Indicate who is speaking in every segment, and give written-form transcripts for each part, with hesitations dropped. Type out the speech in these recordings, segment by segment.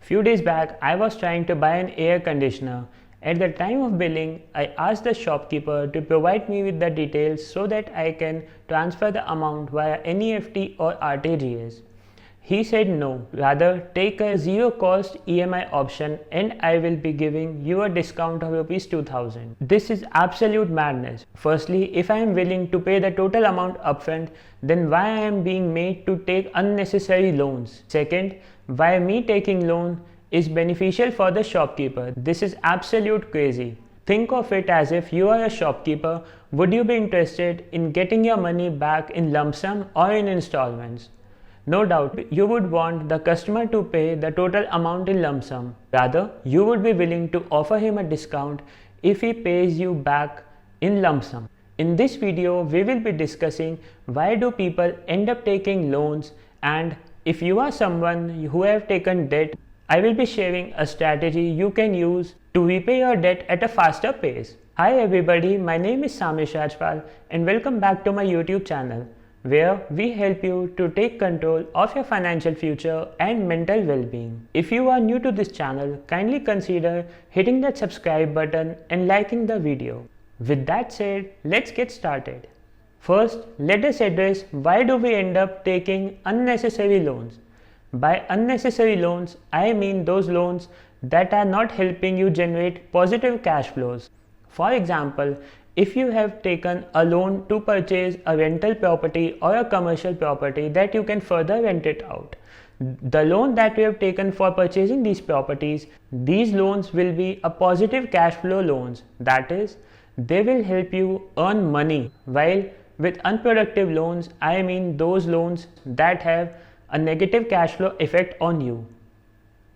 Speaker 1: Few days back, I was trying to buy an air conditioner. At the time of billing, I asked the shopkeeper to provide me with the details so that I can transfer the amount via NEFT or RTGS. He said no, rather take a zero cost EMI option and I will be giving you a discount of Rs 2000. This is absolute madness. Firstly, if I am willing to pay the total amount upfront, then why I am being made to take unnecessary loans? Second, why me taking loan is beneficial for the shopkeeper. This is absolute crazy. Think of it as if you are a shopkeeper. Would you be interested in getting your money back in lump sum or in installments? No doubt, you would want the customer to pay the total amount in lump sum. Rather, you would be willing to offer him a discount if he pays you back in lump sum. In this video, we will be discussing why do people end up taking loans, and if you are someone who have taken debt, I will be sharing a strategy you can use to repay your debt at a faster pace. Hi everybody, my name is Samesh Rajpal and welcome back to my YouTube channel, where we help you to take control of your financial future and mental well-being. If you are new to this channel, kindly consider hitting that subscribe button and liking the video. With that said, let's get started. First, let us address why do we end up taking unnecessary loans. By unnecessary loans, I mean those loans that are not helping you generate positive cash flows. For example, if you have taken a loan to purchase a rental property or a commercial property that you can further rent it out, the loan that you have taken for purchasing these properties, these loans will be a positive cash flow loans. That is, they will help you earn money, while with unproductive loans, I mean those loans that have a negative cash flow effect on you.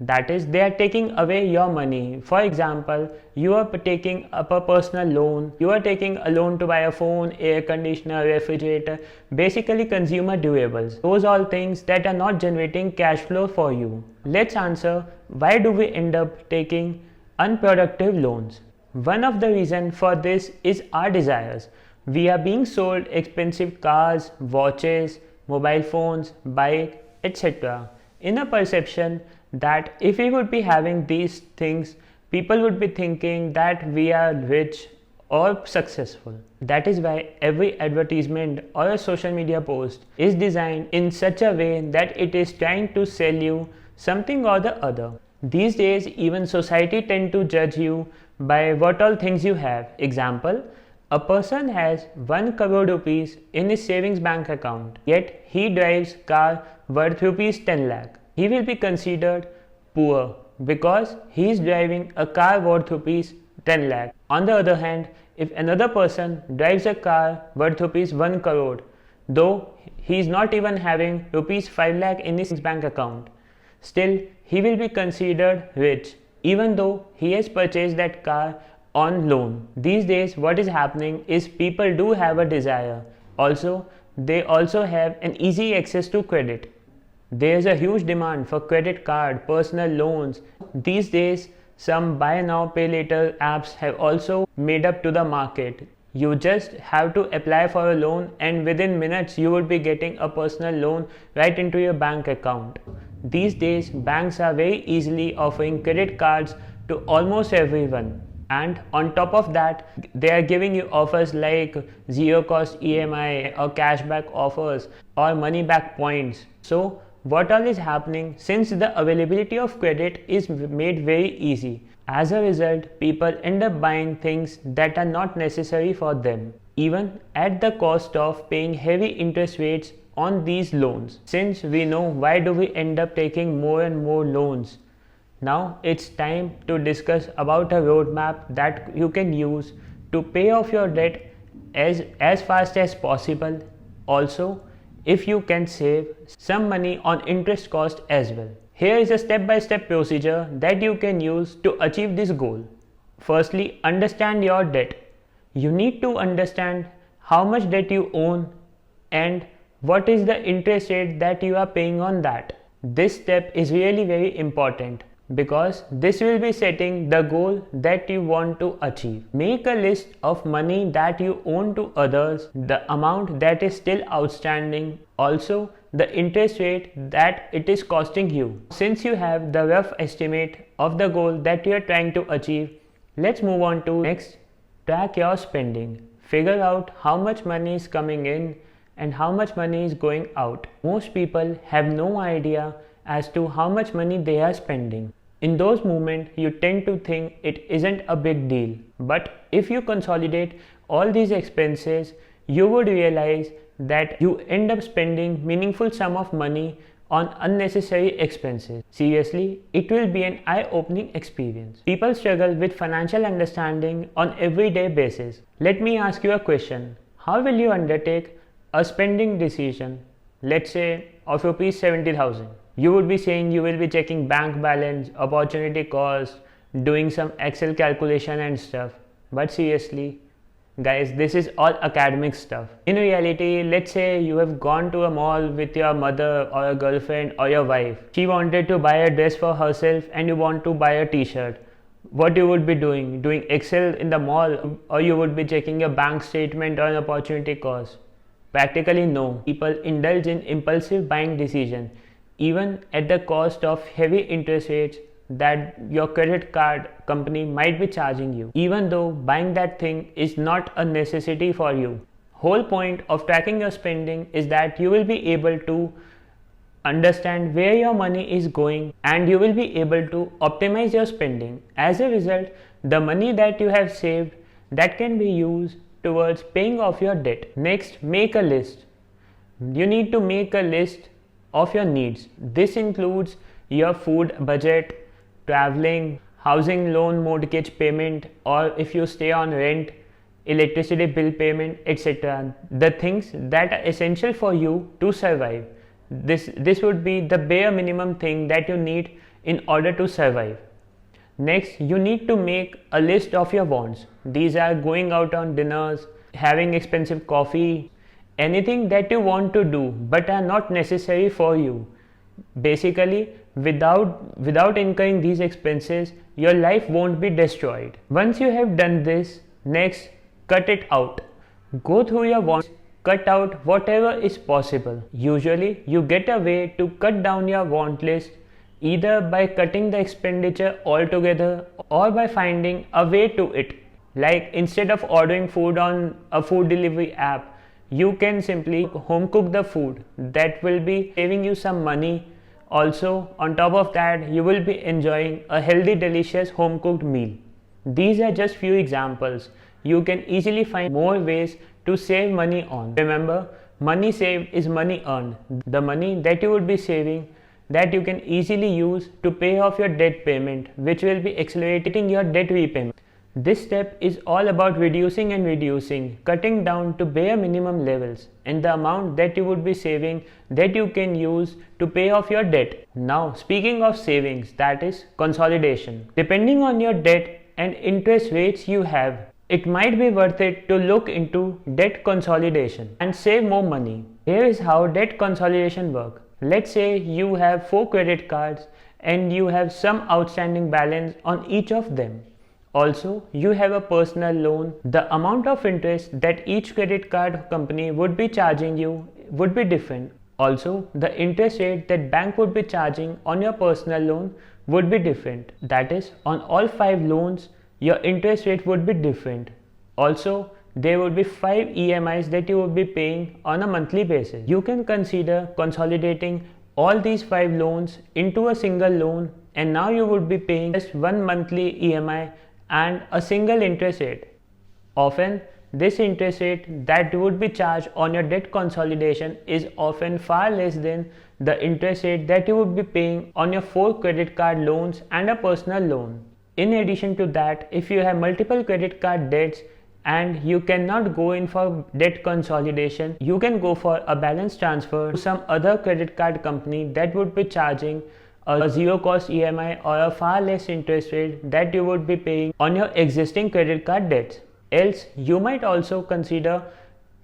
Speaker 1: That is, they are taking away your money. For example, you are taking up a personal loan, you are taking a loan to buy a phone, air conditioner, refrigerator, basically consumer durables. Those all things that are not generating cash flow for you. Let's answer why do we end up taking unproductive loans. One of the reasons for this is our desires. We are being sold expensive cars, watches, mobile phones, bike, etc. in a perception that if we would be having these things, people would be thinking that we are rich or successful. That is why every advertisement or a social media post is designed in such a way that it is trying to sell you something or the other. These days, even society tend to judge you by what all things you have. Example, a person has 1 crore rupees in his savings bank account, yet he drives car worth rupees 10 lakh. He will be considered poor because he is driving a car worth rupees 10 lakh. On the other hand, if another person drives a car worth rupees 1 crore, though he is not even having rupees 5 lakh in his bank account, still he will be considered rich, even though he has purchased that car on loan. These days, what is happening is people do have a desire. Also, they also have an easy access to credit. There is a huge demand for credit card, personal loans. These days, some buy now pay later apps have also made up to the market. You just have to apply for a loan and within minutes you will be getting a personal loan right into your bank account. These days, banks are very easily offering credit cards to almost everyone. And on top of that, they are giving you offers like zero cost EMI or cashback offers or money back points. So what all is happening, since the availability of credit is made very easy, as a result, people end up buying things that are not necessary for them, even at the cost of paying heavy interest rates on these loans. Since we know why do we end up taking more and more loans, now it's time to discuss about a roadmap that you can use to pay off your debt as fast as possible. Also, if you can save some money on interest cost as well. Here is a step-by-step procedure that you can use to achieve this goal. Firstly, understand your debt. You need to understand how much debt you own and what is the interest rate that you are paying on that. This step is really very important. because this will be setting the goal that you want to achieve. Make a list of money that you owe to others, the amount that is still outstanding, also the interest rate that it is costing you. Since you have the rough estimate of the goal that you are trying to achieve, let's move on to next. Track your spending. Figure out how much money is coming in and how much money is going out. Most people have no idea as to how much money they are spending. In those moments, you tend to think it isn't a big deal. But if you consolidate all these expenses, you would realize that you end up spending meaningful sum of money on unnecessary expenses. Seriously, it will be an eye-opening experience. People struggle with financial understanding on everyday basis. Let me ask you a question. How will you undertake a spending decision, let's say of rupees 70,000? You would be saying you will be checking bank balance, opportunity cost, doing some Excel calculation and stuff. But seriously, guys, this is all academic stuff. In reality, let's say you have gone to a mall with your mother or a girlfriend or your wife. She wanted to buy a dress for herself and you want to buy a t-shirt. What you would be doing? Doing Excel in the mall, or you would be checking your bank statement or an opportunity cost? Practically no. People indulge in impulsive buying decisions, even at the cost of heavy interest rates that your credit card company might be charging you, even though buying that thing is not a necessity for you. Whole point of tracking your spending is that you will be able to understand where your money is going and you will be able to optimize your spending. As a result, the money that you have saved, that can be used towards paying off your debt. Next, make a list. You need to make a list of your needs. This includes your food budget, traveling, housing loan mortgage payment, or if you stay on rent, electricity bill payment, etc. The things that are essential for you to survive. This would be the bare minimum thing that you need in order to survive. Next, you need to make a list of your wants. These are going out on dinners, having expensive coffee, anything that you want to do but are not necessary for you. Basically, without incurring these expenses, your life won't be destroyed. Once you have done this, next, cut it out. Go through your wants, cut out whatever is possible. Usually, you get a way to cut down your want list either by cutting the expenditure altogether or by finding a way to it. Like, instead of ordering food on a food delivery app, you can simply home cook the food. That will be saving you some money. Also, on top of that, you will be enjoying a healthy, delicious home cooked meal. These are just few examples. You can easily find more ways to save money on. Remember, money saved is money earned. The money that you would be saving, that you can easily use to pay off your debt payment, which will be accelerating your debt repayment. This step is all about reducing, cutting down to bare minimum levels and the amount that you would be saving that you can use to pay off your debt. Now, speaking of savings, that is consolidation. Depending on your debt and interest rates you have, it might be worth it to look into debt consolidation and save more money. Here is how debt consolidation works. Let's say you have 4 credit cards and you have some outstanding balance on each of them. Also, you have a personal loan. The amount of interest that each credit card company would be charging you would be different. Also, the interest rate that bank would be charging on your personal loan would be different. That is, on all 5 loans, your interest rate would be different. Also, there would be 5 EMIs that you would be paying on a monthly basis. You can consider consolidating all these 5 loans into a single loan, and now you would be paying just one monthly EMI and a single interest rate. Often, this interest rate that would be charged on your debt consolidation is often far less than the interest rate that you would be paying on your 4 credit card loans and a personal loan. In addition to that, if you have multiple credit card debts and you cannot go in for debt consolidation, you can go for a balance transfer to some other credit card company that would be charging a zero cost EMI or a far less interest rate that you would be paying on your existing credit card debts. Else, you might also consider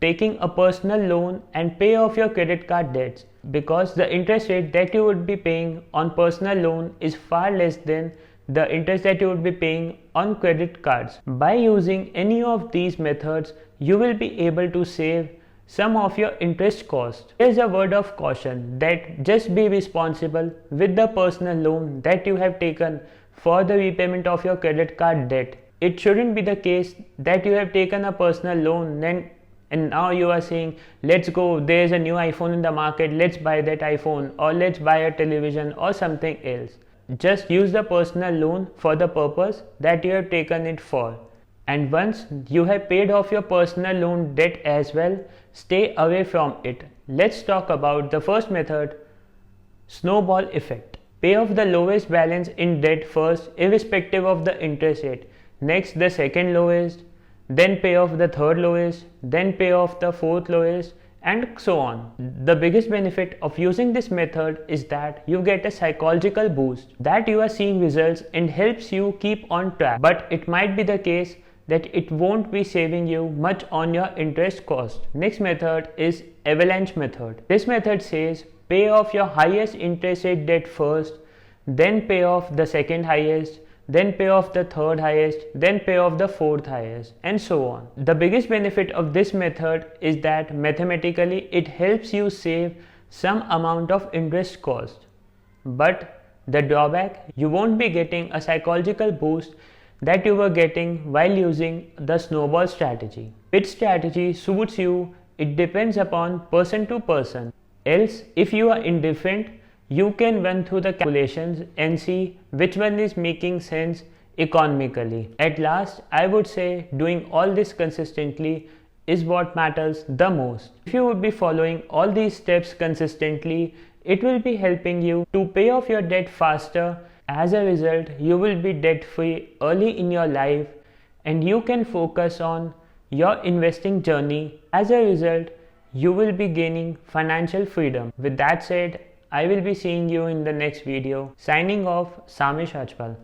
Speaker 1: taking a personal loan and pay off your credit card debts. because the interest rate that you would be paying on personal loan is far less than the interest that you would be paying on credit cards. By using any of these methods, you will be able to save some of your interest cost. Here's a word of caution that just be responsible with the personal loan that you have taken for the repayment of your credit card debt. It shouldn't be the case that you have taken a personal loan and now you are saying, let's go, there's a new iPhone in the market, let's buy that iPhone, or let's buy a television or something else. Just use the personal loan for the purpose that you have taken it for. And once you have paid off your personal loan debt as well, stay away from it. Let's talk about the first method, snowball effect. Pay off the lowest balance in debt first, irrespective of the interest rate. Next, the second lowest, then pay off the third lowest, then pay off the fourth lowest, and so on. The biggest benefit of using this method is that you get a psychological boost, that you are seeing results and helps you keep on track. But it might be the case that it won't be saving you much on your interest cost. Next method is avalanche method. This method says pay off your highest interest rate debt first, then pay off the second highest, then pay off the third highest, then pay off the fourth highest, and so on. The biggest benefit of this method is that mathematically it helps you save some amount of interest cost. But the drawback, you won't be getting a psychological boost that you were getting while using the snowball strategy. Which strategy suits you, it depends upon person to person. Else, if you are indifferent, you can run through the calculations and see which one is making sense economically. At last, I would say doing all this consistently is what matters the most. If you would be following all these steps consistently, it will be helping you to pay off your debt faster. As a result, you will be debt free early in your life and you can focus on your investing journey. As a result, you will be gaining financial freedom. With that said, I will be seeing you in the next video. Signing off, Samish Ajpal.